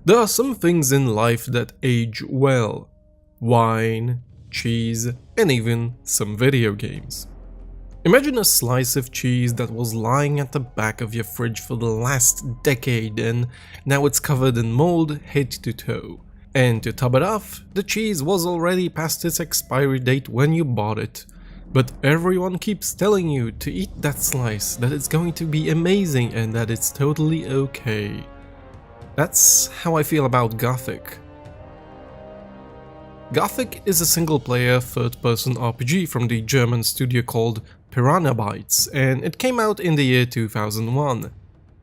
There are some things in life that age well. Wine, cheese, and even some video games. Imagine a slice of cheese that was lying at the back of your fridge for the last decade and now it's covered in mold head to toe. And to top it off, the cheese was already past its expiry date when you bought it. But everyone keeps telling you to eat that slice, that it's going to be amazing and that it's totally okay. That's how I feel about Gothic. Gothic is a single-player, third-person RPG from the German studio called Piranha Bytes, and it came out in the year 2001.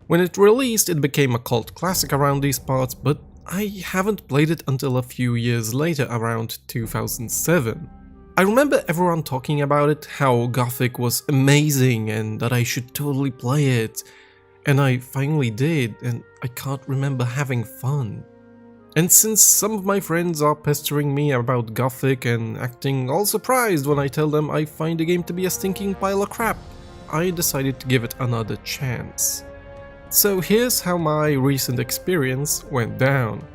When it released, it became a cult classic around these parts, but I haven't played it until a few years later, around 2007. I remember everyone talking about it, how Gothic was amazing and that I should totally play it. And I finally did, and I can't remember having fun. And since some of my friends are pestering me about Gothic and acting all surprised when I tell them I find the game to be a stinking pile of crap, I decided to give it another chance. So here's how my recent experience went down.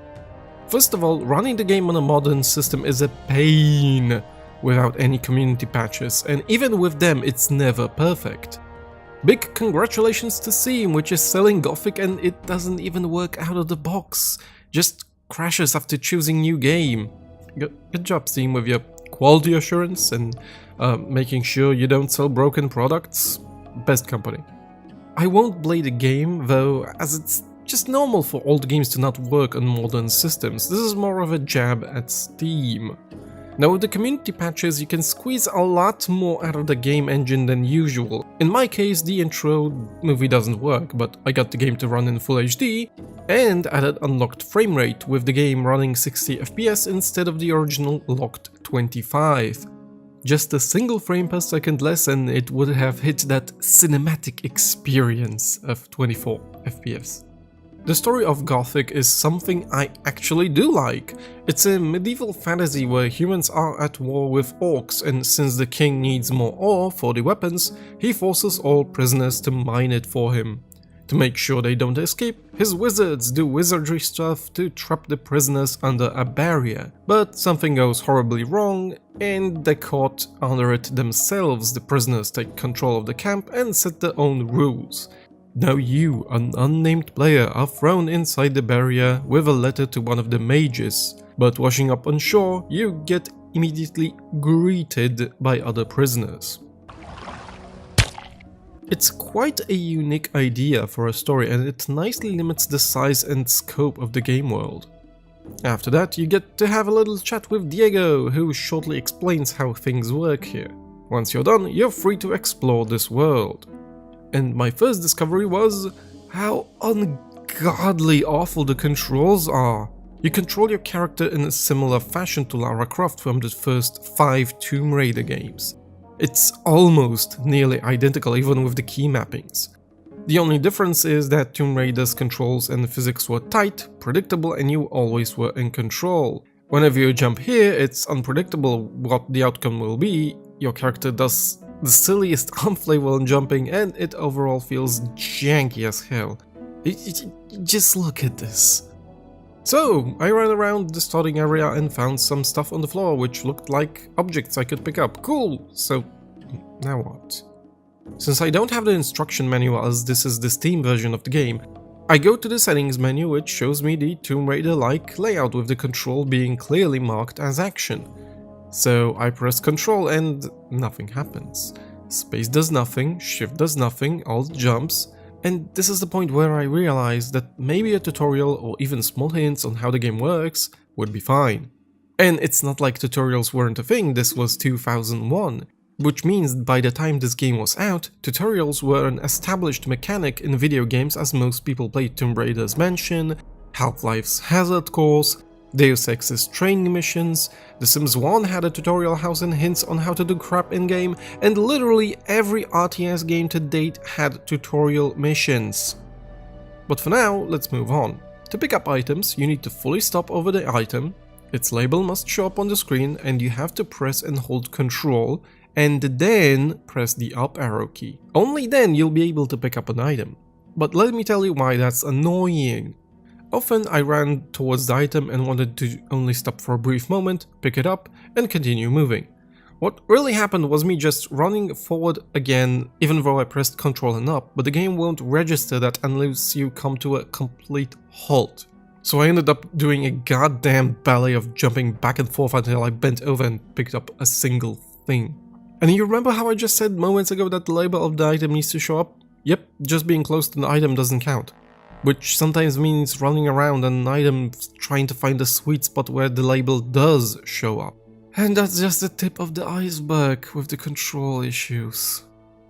First of all, running the game on a modern system is a pain without any community patches, and even with them it's never perfect. Big congratulations to Steam, which is selling Gothic and it doesn't even work out of the box, just crashes after choosing new game. Good job Steam with your quality assurance and making sure you don't sell broken products. Best company. I won't blame the game though, as it's just normal for old games to not work on modern systems. This is more of a jab at Steam. Now with the community patches you can squeeze a lot more out of the game engine than usual. In my case the intro movie doesn't work, but I got the game to run in Full HD and added unlocked frame rate with the game running 60 FPS instead of the original locked 25. Just a single frame per second less and it would have hit that cinematic experience of 24 FPS. The story of Gothic is something I actually do like. It's a medieval fantasy where humans are at war with orcs, and since the king needs more ore for the weapons, he forces all prisoners to mine it for him. To make sure they don't escape, his wizards do wizardry stuff to trap the prisoners under a barrier. But something goes horribly wrong, and they're caught under it themselves. The prisoners take control of the camp and set their own rules. Now you, an unnamed player, are thrown inside the barrier with a letter to one of the mages, but washing up on shore, you get immediately greeted by other prisoners. It's quite a unique idea for a story and it nicely limits the size and scope of the game world. After that, you get to have a little chat with Diego, who shortly explains how things work here. Once you're done, you're free to explore this world. And my first discovery was how ungodly awful the controls are. You control your character in a similar fashion to Lara Croft from the first 5 Tomb Raider games. It's almost nearly identical even with the key mappings. The only difference is that Tomb Raider's controls and physics were tight, predictable, and you always were in control. Whenever you jump here, it's unpredictable what the outcome will be. Your character does the silliest arm flay while jumping and it overall feels janky as hell. Just look at this. So, I ran around the starting area and found some stuff on the floor which looked like objects I could pick up. Cool! So, now what? Since I don't have the instruction manual as this is the Steam version of the game, I go to the settings menu which shows me the Tomb Raider-like layout with the control being clearly marked as action. So I press Ctrl and nothing happens. Space does nothing, Shift does nothing, Alt jumps, and this is the point where I realized that maybe a tutorial or even small hints on how the game works would be fine. And it's not like tutorials weren't a thing, this was 2001, which means by the time this game was out, tutorials were an established mechanic in video games as most people played Tomb Raider's Mansion, Half-Life's Hazard Course, Deus Ex's training missions, The Sims 1 had a tutorial house and hints on how to do crap in-game, and literally every RTS game to date had tutorial missions. But for now, let's move on. To pick up items, you need to fully stop over the item, its label must show up on the screen and you have to press and hold Ctrl, and then press the up arrow key. Only then you'll be able to pick up an item. But let me tell you why that's annoying. Often I ran towards the item and wanted to only stop for a brief moment, pick it up, and continue moving. What really happened was me just running forward again, even though I pressed Ctrl and up, but the game won't register that unless you come to a complete halt. So I ended up doing a goddamn ballet of jumping back and forth until I bent over and picked up a single thing. And you remember how I just said moments ago that the label of the item needs to show up? Yep, just being close to the item doesn't count. Which sometimes means running around an item trying to find a sweet spot where the label does show up. And that's just the tip of the iceberg with the control issues.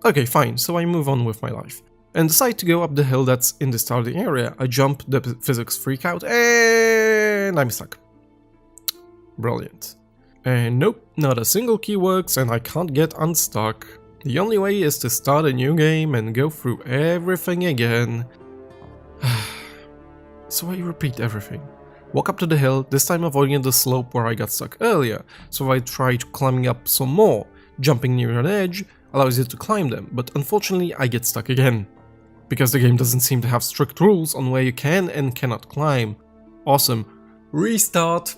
Okay, fine, so I move on with my life. And decide to go up the hill that's in the starting area. I jump, the physics freak out, and I'm stuck. Brilliant. And nope, not a single key works and I can't get unstuck. The only way is to start a new game and go through everything again. So I repeat everything. Walk up to the hill, this time avoiding the slope where I got stuck earlier, so I tried climbing up some more. Jumping near an edge allows you to climb them, but unfortunately I get stuck again. Because the game doesn't seem to have strict rules on where you can and cannot climb. Awesome. Restart!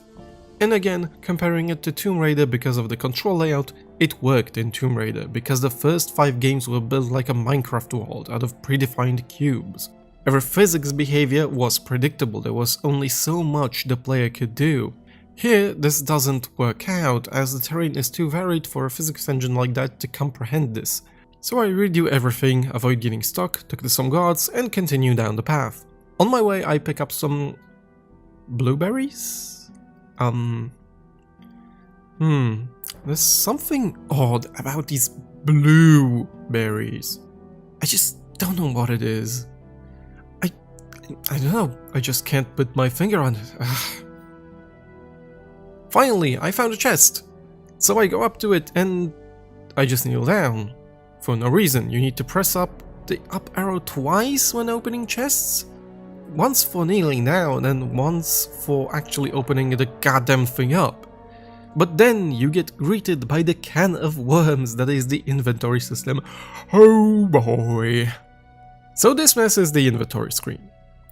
And again, comparing it to Tomb Raider because of the control layout, it worked in Tomb Raider because the first 5 games were built like a Minecraft world out of predefined cubes. Every physics behavior was predictable, there was only so much the player could do. Here, this doesn't work out, as the terrain is too varied for a physics engine like that to comprehend this. So I redo everything, avoid getting stuck, talk to some guards, and continue down the path. On my way, I pick up some... blueberries? There's something odd about these blueberries. I just don't know what it is. I don't know, I just can't put my finger on it. Finally, I found a chest! So I go up to it and I just kneel down. For no reason, you need to press up the up arrow twice when opening chests? Once for kneeling down and once for actually opening the goddamn thing up. But then you get greeted by the can of worms that is the inventory system. Oh boy! So this mess is the inventory screen.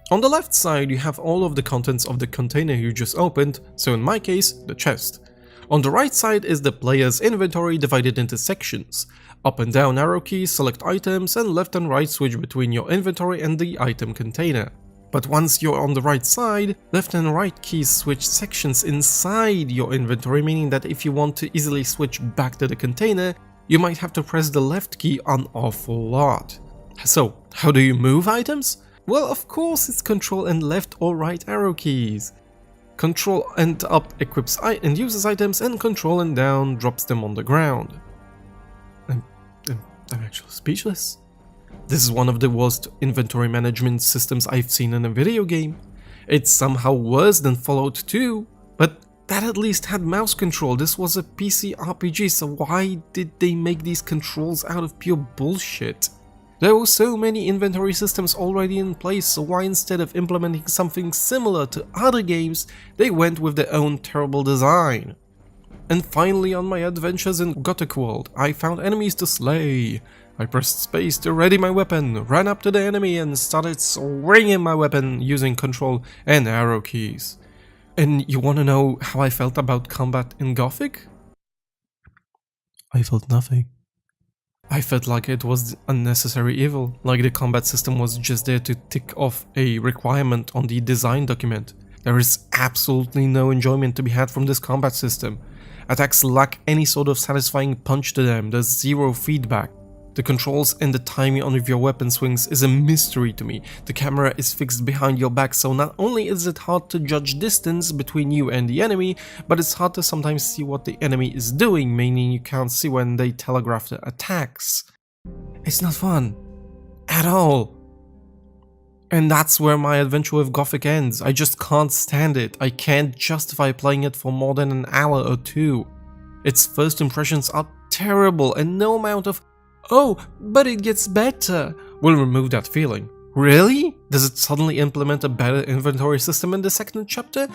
On the left side you have all of the contents of the container you just opened, so in my case, the chest. On the right side is the player's inventory divided into sections. Up and down arrow keys select items and left and right switch between your inventory and the item container. But once you're on the right side, left and right keys switch sections inside your inventory, meaning that if you want to easily switch back to the container, you might have to press the left key an awful lot. So, how do you move items? Well, of course it's Ctrl and left or right arrow keys. Ctrl and up equips and uses items, and Ctrl and down drops them on the ground. I'm actually speechless. This is one of the worst inventory management systems I've seen in a video game. It's somehow worse than Fallout 2, but that at least had mouse control. This was a PC RPG, so why did they make these controls out of pure bullshit? There were so many inventory systems already in place, so why instead of implementing something similar to other games, they went with their own terrible design? And finally, on my adventures in Gothic world, I found enemies to slay. I pressed space to ready my weapon, ran up to the enemy and started swinging my weapon using Ctrl and arrow keys. And you wanna know how I felt about combat in Gothic? I felt nothing. I felt like it was unnecessary evil, like the combat system was just there to tick off a requirement on the design document. There is absolutely no enjoyment to be had from this combat system. Attacks lack any sort of satisfying punch to them, there's zero feedback. The controls and the timing on your weapon swings is a mystery to me. The camera is fixed behind your back, so not only is it hard to judge distance between you and the enemy, but it's hard to sometimes see what the enemy is doing, meaning you can't see when they telegraph the attacks. It's not fun. At all. And that's where my adventure with Gothic ends. I just can't stand it. I can't justify playing it for more than an hour or two. Its first impressions are terrible, and no amount of "oh, but it gets better" will remove that feeling. Really? Does it suddenly implement a better inventory system in the second chapter?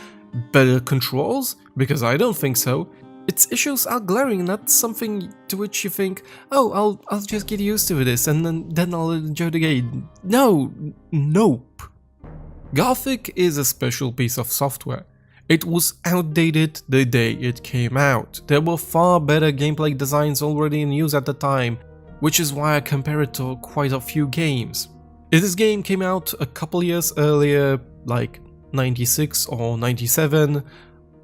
Better controls? Because I don't think so. Its issues are glaring, not something to which you think, "oh, I'll just get used to this and then I'll enjoy the game." No, nope. Gothic is a special piece of software. It was outdated the day it came out. There were far better gameplay designs already in use at the time, which is why I compare it to quite a few games. If this game came out a couple years earlier, like 96 or 97,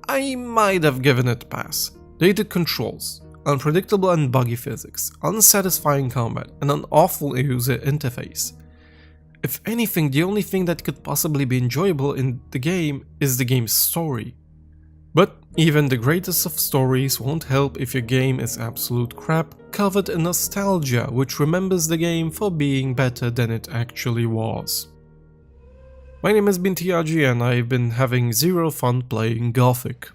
I might have given it a pass. Dated controls, unpredictable and buggy physics, unsatisfying combat, and an awful user interface. If anything, the only thing that could possibly be enjoyable in the game is the game's story. But even the greatest of stories won't help if your game is absolute crap, covered in nostalgia which remembers the game for being better than it actually was. My name has been TRG and I've been having zero fun playing Gothic.